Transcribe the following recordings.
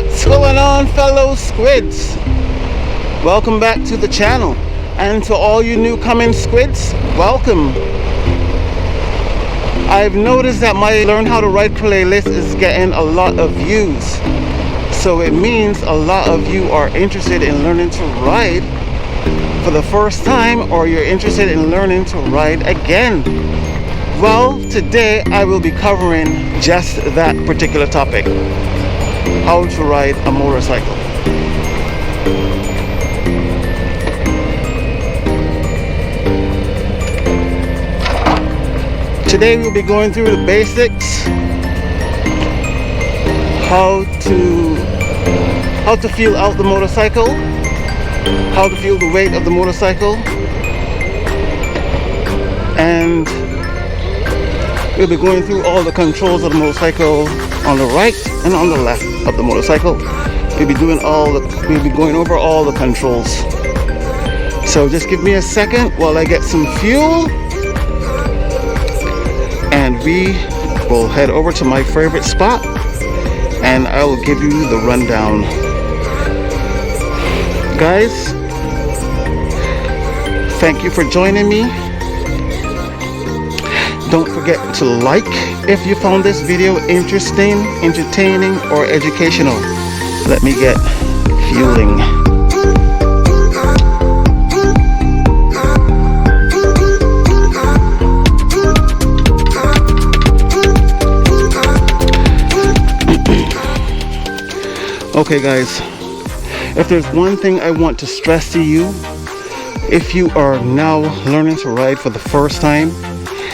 What's going on, fellow squids? Welcome back to the channel, and to all you new coming squids, welcome. I've noticed that my Learn How to Ride playlist is getting a lot of views, so it means a lot of you are interested in learning to ride for the first time, or you're interested in learning to ride again. Well, today I will be covering just that particular topic: how to ride a motorcycle. Today we'll be going through the basics, how to feel out the motorcycle, how to feel the weight of the motorcycle, and we'll be going through all the controls of the motorcycle on the right and on the left of the motorcycle. We'll be going over all the controls. So just give me a second while I get some fuel, and we will head over to my favorite spot and I will give you the rundown. Guys, thank you for joining me. Don't forget to like if you found this video interesting, entertaining, or educational. Let me get fueling. Okay guys, if there's one thing I want to stress to you, if you are now learning to ride for the first time,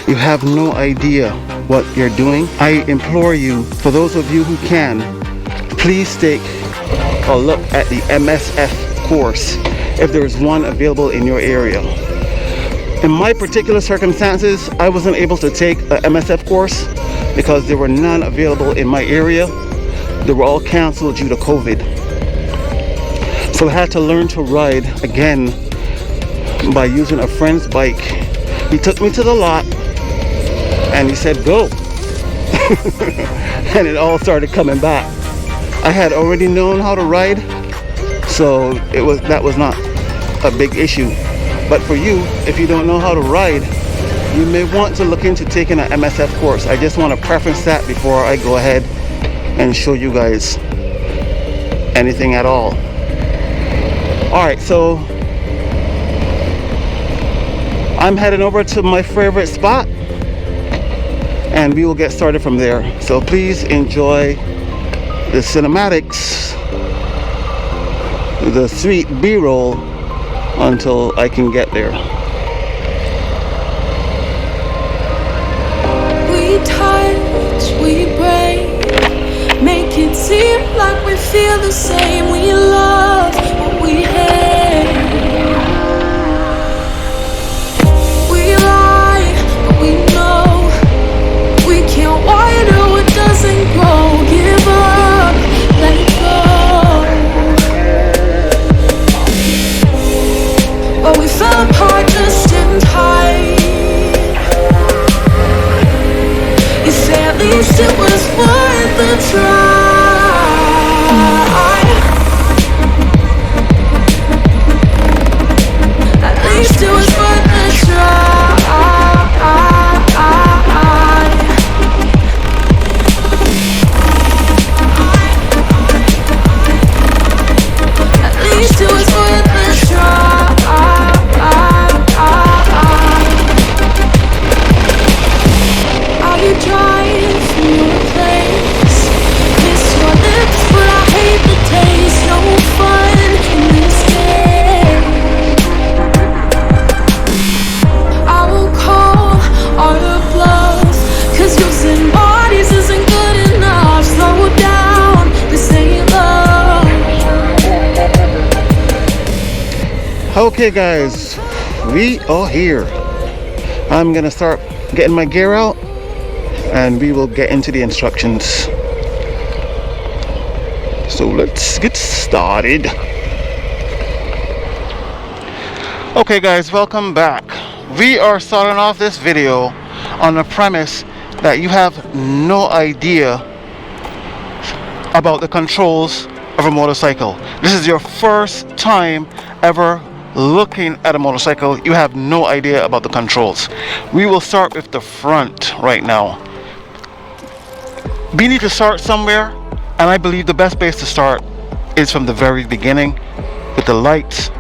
you have no idea what you're doing, I implore you, for those of you who can, please take a look at the MSF course if there is one available in your area. In my particular circumstances, I wasn't able to take a MSF course because there were none available in my area. They were all canceled due to COVID. So I had to learn to ride again by using a friend's bike. He took me to the lot and he said, go. And it all started coming back. I had already known how to ride, so that was not a big issue. But for you, if you don't know how to ride, you may want to look into taking an MSF course. I just want to preface that before I go ahead and show you guys anything at all. Alright, so I'm heading over to my favorite spot and we will get started from there. So please enjoy the cinematics, the sweet B-roll until I can get there. We touch, we break, make it seem like we feel the same. We love what we hate. We lie, but we know we can't water what doesn't grow. Give up, let it go. But we fell apart just in time. You say at least it was worth the try. At least it was worth the try. At least it was worth the try. Are you trying from your place? Miss your lips, but I hate the taste. No fun in this game. I will call all the bluffs, 'cause using bodies isn't good enough. Slow down, this ain't love. Okay guys, we are here. I'm gonna start getting my gear out and we will get into the instructions. So let's get started. Okay guys, welcome back. We are starting off this video on the premise that you have no idea about the controls of a motorcycle. This is your first time ever looking at a motorcycle. You have no idea about the controls. We will start with the front right now. We need to start somewhere, and I believe the best place to start is from the very beginning with the lights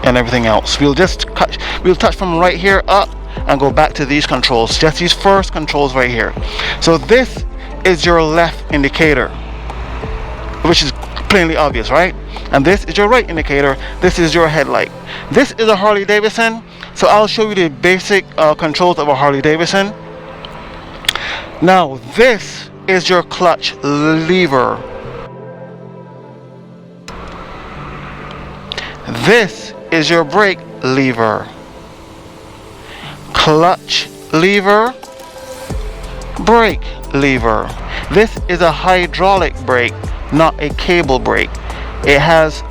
and everything else. We'll touch from right here up and go back to these controls, just these first controls right here. So this is your left indicator, which is plainly obvious, right? And this is your right indicator. This is your headlight. This is a Harley Davidson, so I'll show you the basic controls of a Harley Davidson. Now this is your clutch lever. This is your brake lever. Clutch lever, brake lever. This is a hydraulic brake, not a cable brake. It has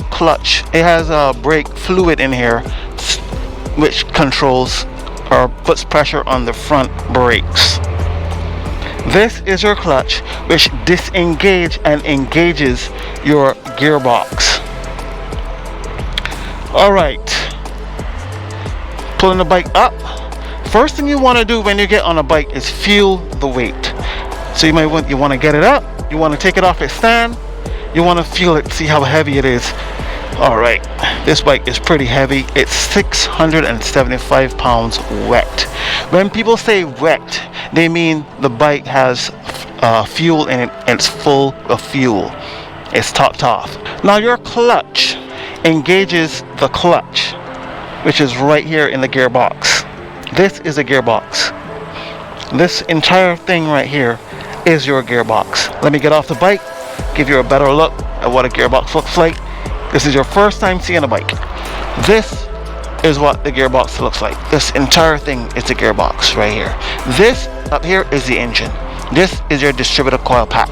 brake fluid in here, which controls or puts pressure on the front brakes. This is your clutch, which disengages and engages your gearbox. Alright, pulling the bike up. First thing you want to do when you get on a bike is feel the weight. So you want to get it up, you want to take it off its stand, you want to feel it, see how heavy it is. Alright, this bike is pretty heavy. It's 675 pounds wet. When people say wet, they mean the bike has fuel in it and it's full of fuel. It's topped off. Now your clutch engages the clutch, which is right here in the gearbox. This is a gearbox. This entire thing right here is your gearbox. Let me get off the bike, give you a better look at what a gearbox looks like. This is your first time seeing a bike. This is what the gearbox looks like. This entire thing is the gearbox right here. This up here is the engine. This is your distributor coil pack.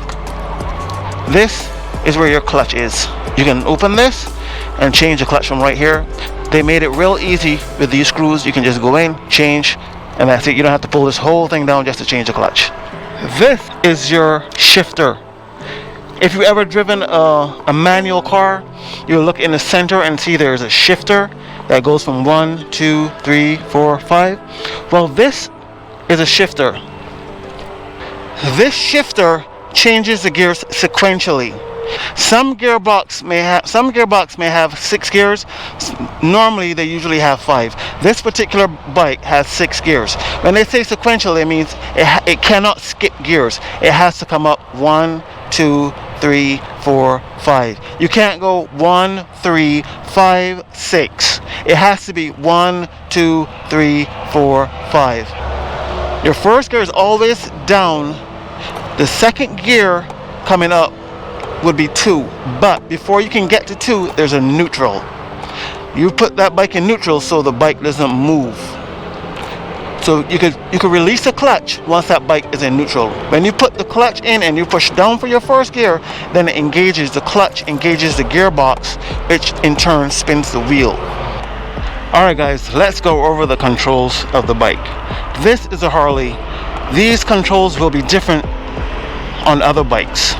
This is where your clutch is. You can open this and change the clutch from right here. They made it real easy with these screws. You can just go in, change, and that's it. You don't have to pull this whole thing down just to change the clutch. This is your shifter. If you've ever driven a manual car, you'll look in the center and see there's a shifter that goes from 1, 2, 3, 4, 5. Well, this is a shifter. This shifter changes the gears sequentially. Some gearbox may have 6 gears. Normally they usually have 5. This particular bike has 6 gears. When they say sequential, it means it cannot skip gears. It has to come up 1, 2, 3, 4, 5. You can't go 1, 3, 5, 6. It has to be 1, 2, 3, 4, 5. Your first gear is always down. The second gear coming up would be 2, but before you can get to 2, there's a neutral. You put that bike in neutral so the bike doesn't move. So you could release the clutch once that bike is in neutral. When you put the clutch in and you push down for your first gear, then it engages the clutch, engages the gearbox, which in turn spins the wheel. Alright guys, let's go over the controls of the bike. This is a Harley. These controls will be different on other bikes,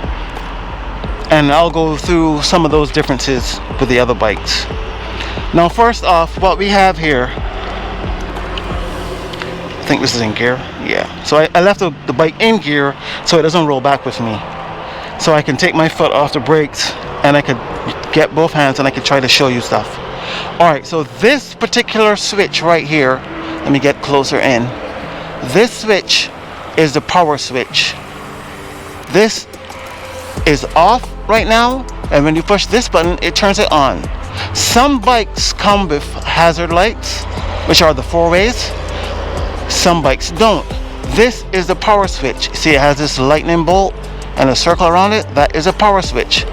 and I'll go through some of those differences with the other bikes. Now first off, what we have here, I think this is in gear, yeah. So I left the bike in gear so it doesn't roll back with me, so I can take my foot off the brakes and I could get both hands and I could try to show you stuff. Alright, so this particular switch right here, let me get closer in. This switch is the power switch. This is off right now, and when you push this button, it turns it on. Some bikes come with hazard lights, which are the 4-ways. Some bikes don't. This is the power switch. See, it has this lightning bolt and a circle around it. That is a power switch.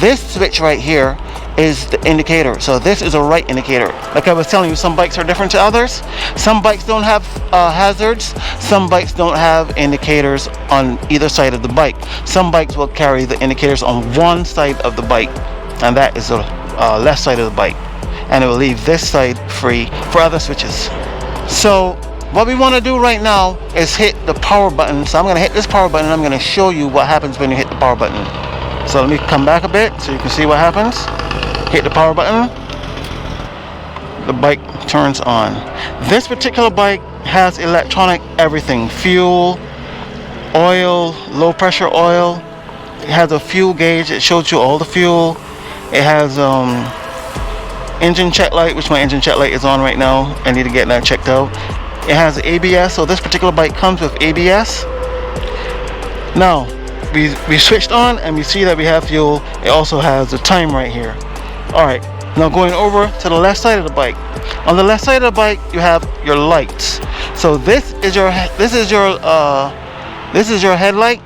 This switch right here is the indicator. So this is a right indicator. Like I was telling you, some bikes are different to others. Some bikes don't have hazards. Some bikes don't have indicators on either side of the bike. Some bikes will carry the indicators on one side of the bike, and that is the left side of the bike, and it will leave this side free for other switches. So what we want to do right now is hit the power button. So I'm going to hit this power button and I'm going to show you what happens when you hit the power button. So let me come back a bit so you can see what happens. Hit the power button. The bike turns on. This particular bike has electronic everything. Fuel, oil, low pressure oil. It has a fuel gauge. It shows you all the fuel. It has engine check light, which my engine check light is on right now. I need to get that checked out. It has ABS, so this particular bike comes with ABS. Now we switched on and we see that we have fuel. It also has the time right here. Alright, now going over to the left side of the bike. On the left side of the bike you have your lights. So this is your headlight,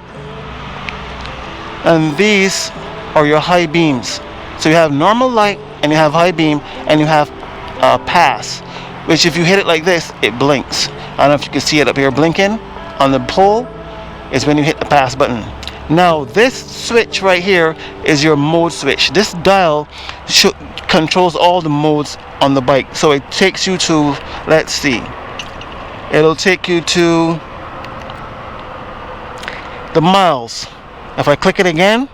and these are your high beams. So you have normal light and you have high beam and you have pass, which if you hit it like this, it blinks. I don't know if you can see it up here blinking. On the pole is when you hit the pass button. Now this switch right here is your mode switch. This dial controls all the modes on the bike. So it takes you to, let's see, it'll take you to the miles. If I click it again,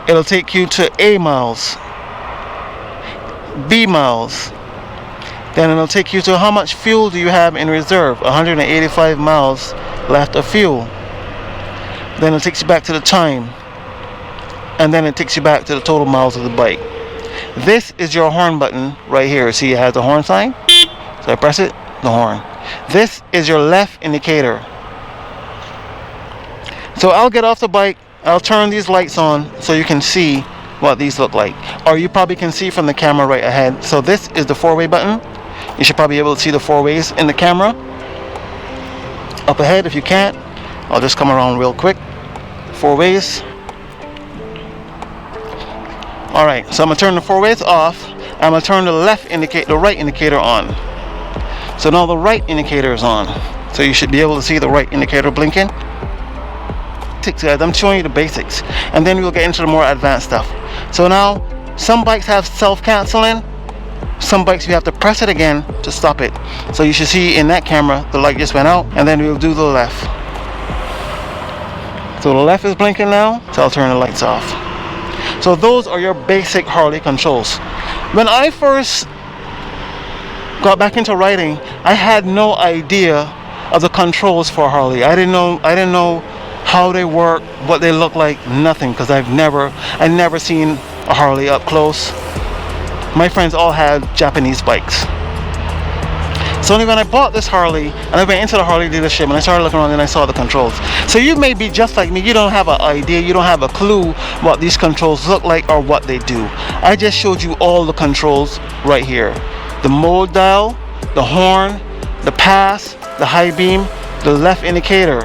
it'll take you to A miles, B miles. Then it'll take you to how much fuel do you have in reserve. 185 miles left of fuel. Then it takes you back to the time, and then it takes you back to the total miles of the bike. This is your horn button right here. See, it has the horn sign. So I press it, the horn. This is your left indicator. So I'll get off the bike, I'll turn these lights on so you can see what these look like, or you probably can see from the camera right ahead. So this is the 4-way button. You should probably be able to see the 4 ways in the camera up ahead. If you can't, I'll just come around real quick. 4 ways. Alright, so I'm gonna turn the 4 ways off. I'm gonna turn the right indicator on. So now the right indicator is on. So you should be able to see the right indicator blinking. Guys, I'm showing you the basics, and then we'll get into the more advanced stuff. So now, some bikes have self-canceling. Some bikes you have to press it again to stop it. So you should see in that camera the light just went out, and then we'll do the left. So the left is blinking now, so I'll turn the lights off. So those are your basic Harley controls. When I first got back into riding, I had no idea of the controls for Harley. I didn't know how they work, what they look like, nothing, because I never seen a Harley up close. My friends all had Japanese bikes. So only when I bought this Harley, and I went into the Harley dealership and I started looking around and I saw the controls. So you may be just like me, you don't have an idea, you don't have a clue what these controls look like or what they do. I just showed you all the controls right here. The mode dial, the horn, the pass, the high beam, the left indicator,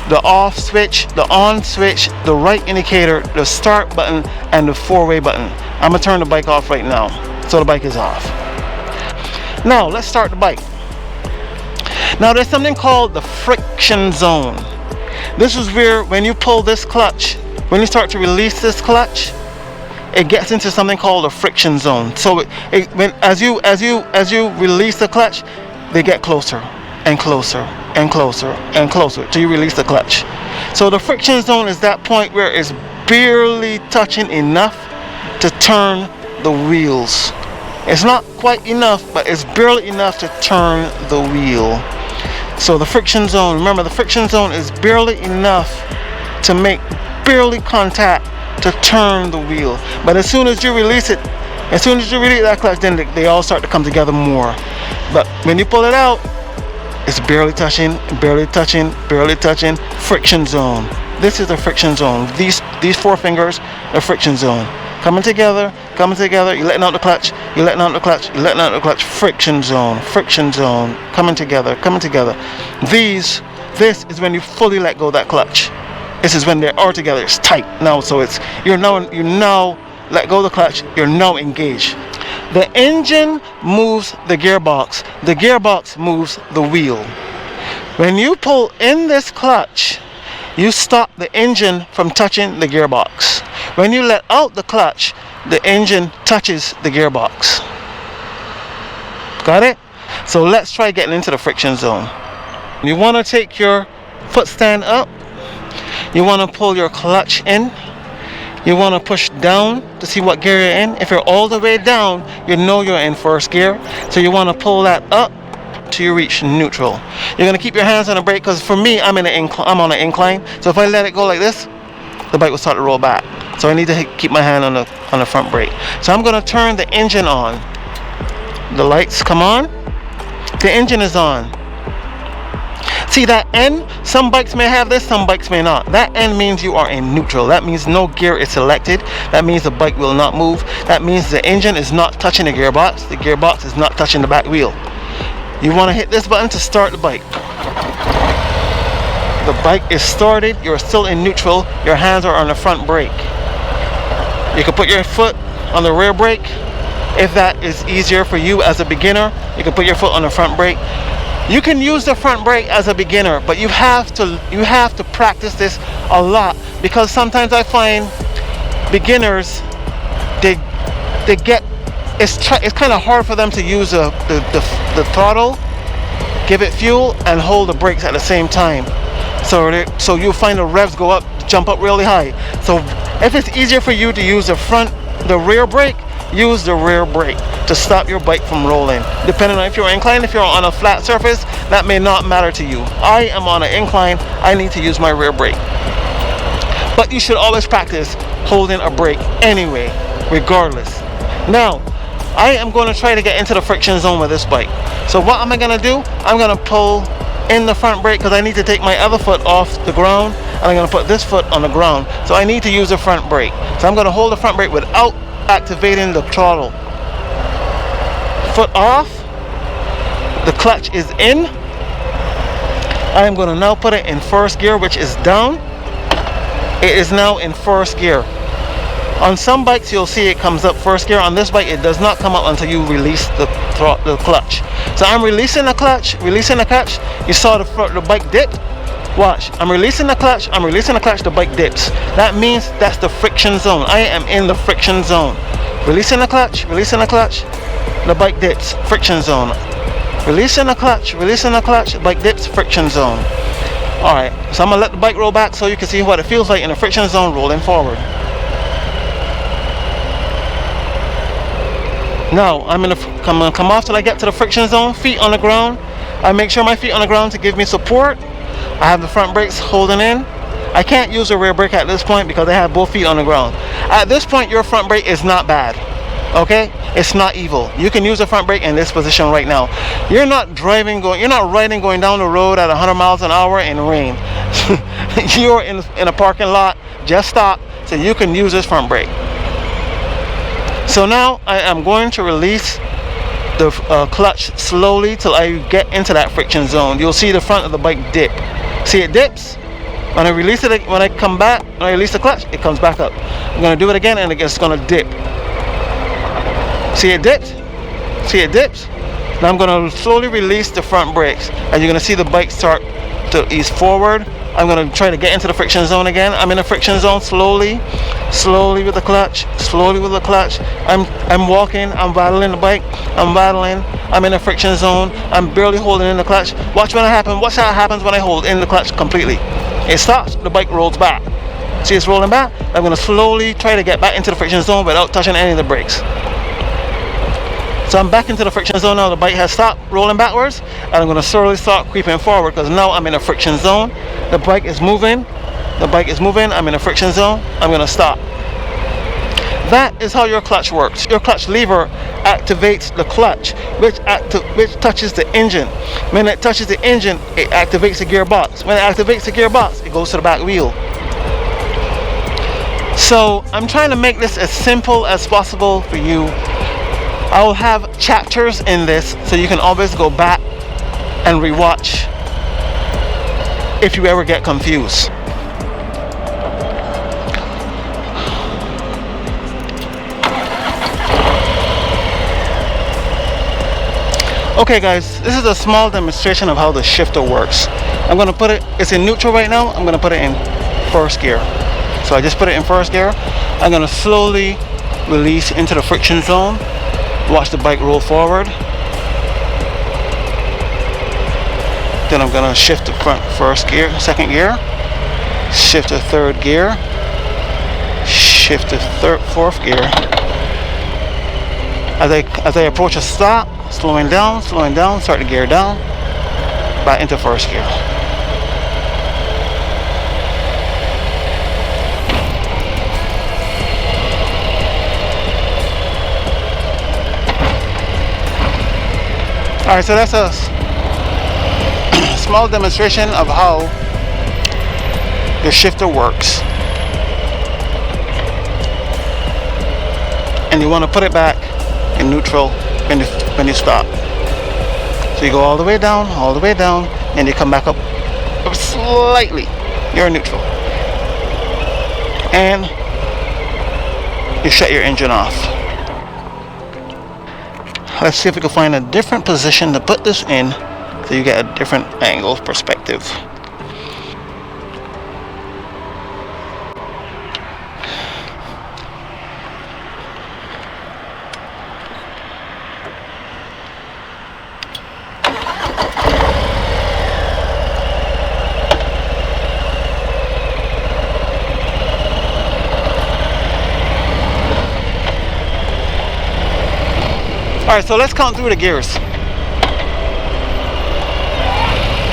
the off switch, the on switch, the right indicator, the start button, and the 4-way button. I'm gonna turn the bike off right now. So the bike is off. Now let's start the bike. Now there's something called the friction zone. This is where when you pull this clutch, when you start to release this clutch, it gets into something called a friction zone. So as you release the clutch, they get closer and closer and closer and closer till you release the clutch. So the friction zone is that point where it's barely touching enough to turn the wheels. It's not quite enough, but it's barely enough to turn the wheel. So the friction zone, remember, the friction zone is barely enough to make barely contact to turn the wheel. But as soon as you release it, as soon as you release that clutch, then they all start to come together more. But when you pull it out, it's barely touching, barely touching, barely touching. Friction zone. This is the friction zone. These 4 fingers are friction zone. Coming together, you're letting out the clutch, you're letting out the clutch, you're letting out the clutch. Friction zone, coming together. This is when you fully let go of that clutch. This is when they're all together, it's tight now, so you now let go of the clutch, you're now engaged. The engine moves the gearbox moves the wheel. When you pull in this clutch, you stop the engine from touching the gearbox. When you let out the clutch, the engine touches the gearbox. Got it? So let's try getting into the friction zone. You want to take your foot stand up. You want to pull your clutch in. You want to push down to see what gear you're in. If you're all the way down, you know you're in first gear. So you want to pull that up till you reach neutral. You're going to keep your hands on the brake, because for me, I'm on an incline. So if I let it go like this, the bike will start to roll back. So I need to keep my hand on the front brake. So I'm going to turn the engine on. The lights come on. The engine is on. See that N? Some bikes may have this, some bikes may not. That N means you are in neutral. That means no gear is selected. That means the bike will not move. That means the engine is not touching the gearbox. The gearbox is not touching the back wheel. You want to hit this button to start the bike. The bike is started. You're still in neutral. Your hands are on the front brake. You can put your foot on the rear brake. If that is easier for you as a beginner, you can put your foot on the front brake. You can use the front brake as a beginner, but you have to practice this a lot, because sometimes I find beginners, they get, it's kind of hard for them to use the throttle, give it fuel, and hold the brakes at the same time. So you'll find the revs go up, jump up really high. So if it's easier for you to use the rear brake, use the rear brake to stop your bike from rolling. Depending on if you're inclined, if you're on a flat surface, that may not matter to you. I am on an incline, I need to use my rear brake. But you should always practice holding a brake anyway, regardless. Now, I am going to try to get into the friction zone with this bike. So what am I going to do? I'm going to pull in the front brake, because I need to take my other foot off the ground, and I'm going to put this foot on the ground. So I need to use the front brake. So I'm going to hold the front brake without activating the throttle. Foot off. The clutch is in. I am going to now put it in first gear, which is down. It is now in first gear. On some bikes you'll see it comes up first gear. On this bike it does not come up until you release the clutch. So I'm releasing the clutch, You saw the bike dip. Watch, I'm releasing the clutch, the bike dips. That means that's the friction zone. I am in the friction zone. Releasing the clutch, the bike dips, friction zone. Releasing the clutch, bike dips, friction zone. Alright, so I'm going to let the bike roll back so you can see what it feels like in the friction zone rolling forward. Now, I'm going to come off till I get to the friction zone, feet on the ground. I make sure my feet on the ground to give me support. I have the front brakes holding in. I can't use the rear brake at this point because I have both feet on the ground. At this point, your front brake is not bad. Okay? It's not evil. You can use the front brake in this position right now. You're not riding going down the road at 100 miles an hour in rain. You're in a parking lot, just stop, so you can use this front brake. So now I am going to release the clutch slowly till I get into that friction zone. You'll see the front of the bike dip. See, it dips. When I release it, when I come back, when I release the clutch, it comes back up. I'm going to do it again, and it's going to dip. See, it dips. See, it dips. Now I'm going to slowly release the front brakes, and you're going to see the bike start to ease forward. I'm going to try to get into the friction zone again. I'm in the friction zone slowly with the clutch, I'm walking, I'm battling the bike, I'm in the friction zone, I'm barely holding in the clutch. Watch what happens when I hold in the clutch completely. It stops, the bike rolls back. See, it's rolling back. I'm going to slowly try to get back into the friction zone without touching any of the brakes. So I'm back into the friction zone now. The bike has stopped rolling backwards, and I'm going to slowly start creeping forward because now I'm in a friction zone. The bike is moving. I'm in a friction zone. I'm going to stop. That is how your clutch works. Your clutch lever activates the clutch, which touches the engine. When it touches the engine, it activates the gearbox. When it activates the gearbox, it goes to the back wheel. So I'm trying to make this as simple as possible for you. I will have chapters in this so you can always go back and rewatch if you ever get confused. Okay guys, this is a small demonstration of how the shifter works. I'm going to put it, it's in neutral right now, I'm going to put it in first gear. So I just put it in first gear. I'm going to slowly release into the friction zone. Watch the bike roll forward. Then I'm going to shift the front second gear. Shift to third gear. shift to fourth gear. As I approach a stop, slowing down, start to gear down, back into first gear. Alright, so that's a small demonstration of how your shifter works. And you want to put it back in neutral when you stop. So you go all the way down, and you come back up slightly. You're in neutral. And you shut your engine off. Let's see if we can find a different position to put this in so you get a different angle of perspective. Alright, so let's count through the gears.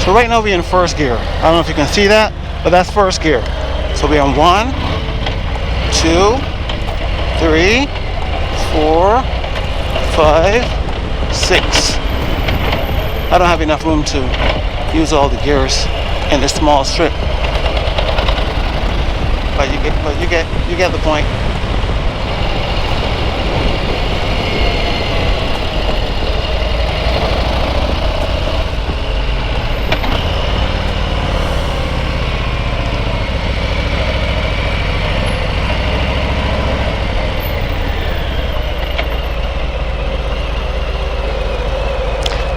So right now we're in first gear. I don't know if you can see that, but that's first gear. So we're in 1, 2, 3, 4, 5, 6. I don't have enough room to use all the gears in this small strip. But you get the point.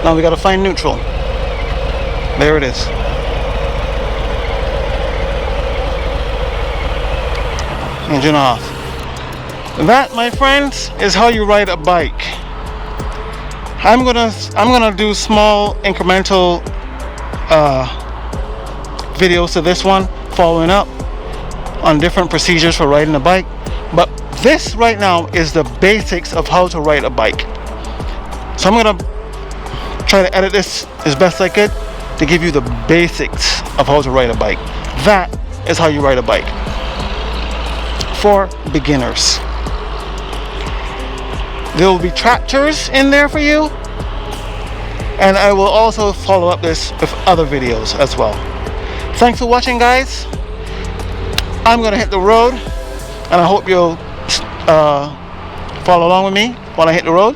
Now we gotta find neutral. There it is. Engine off. That, my friends, is how you ride a bike. I'm gonna do small incremental videos to this one, following up on different procedures for riding a bike. But this right now is the basics of how to ride a bike. So I'm gonna try to edit this as best I could to give you the basics of how to ride a bike. That is how you ride a bike for beginners. There will be tractors in there for you, and I will also follow up this with other videos as well. Thanks for watching, guys. I'm gonna hit the road, and I hope you'll follow along with me while I hit the road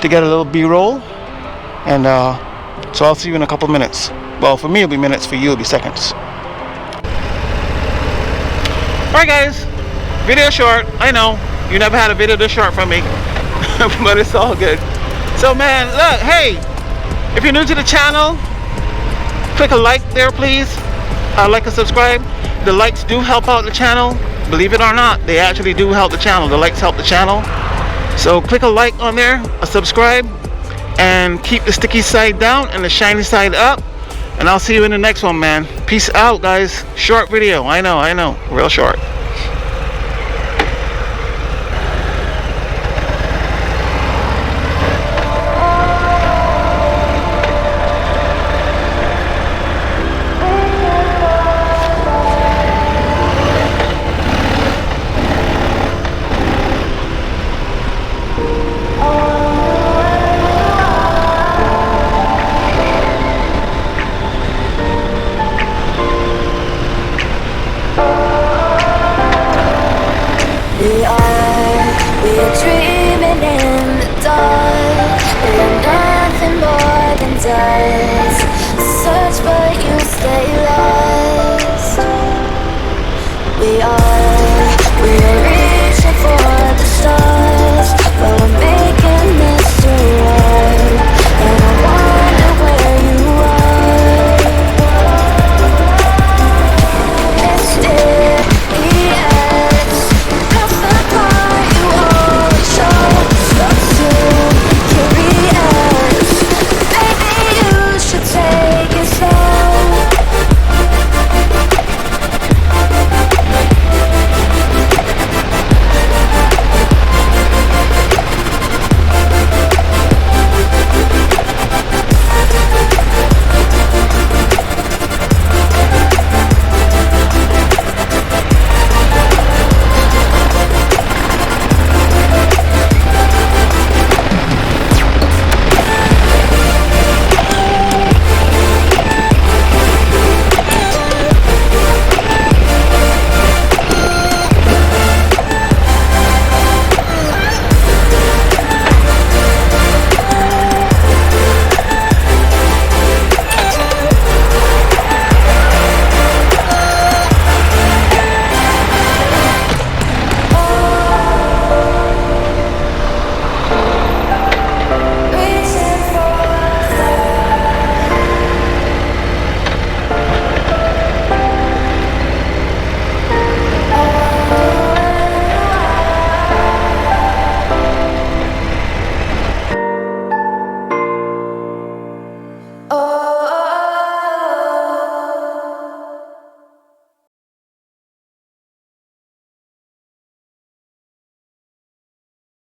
to get a little B-roll. And so I'll see you in a couple minutes. Well, for me it'll be minutes, for you it'll be seconds. Alright guys, video short. I know, you never had a video this short from me. But it's all good. So man, look, hey, if you're new to the channel, click a like there please. Like and subscribe. The likes do help out the channel. Believe it or not, they actually do help the channel. The likes help the channel. So click a like on there, a subscribe, and keep the sticky side down and the shiny side up. And I'll see you in the next one, man. Peace out, guys. Short video. I know, real short.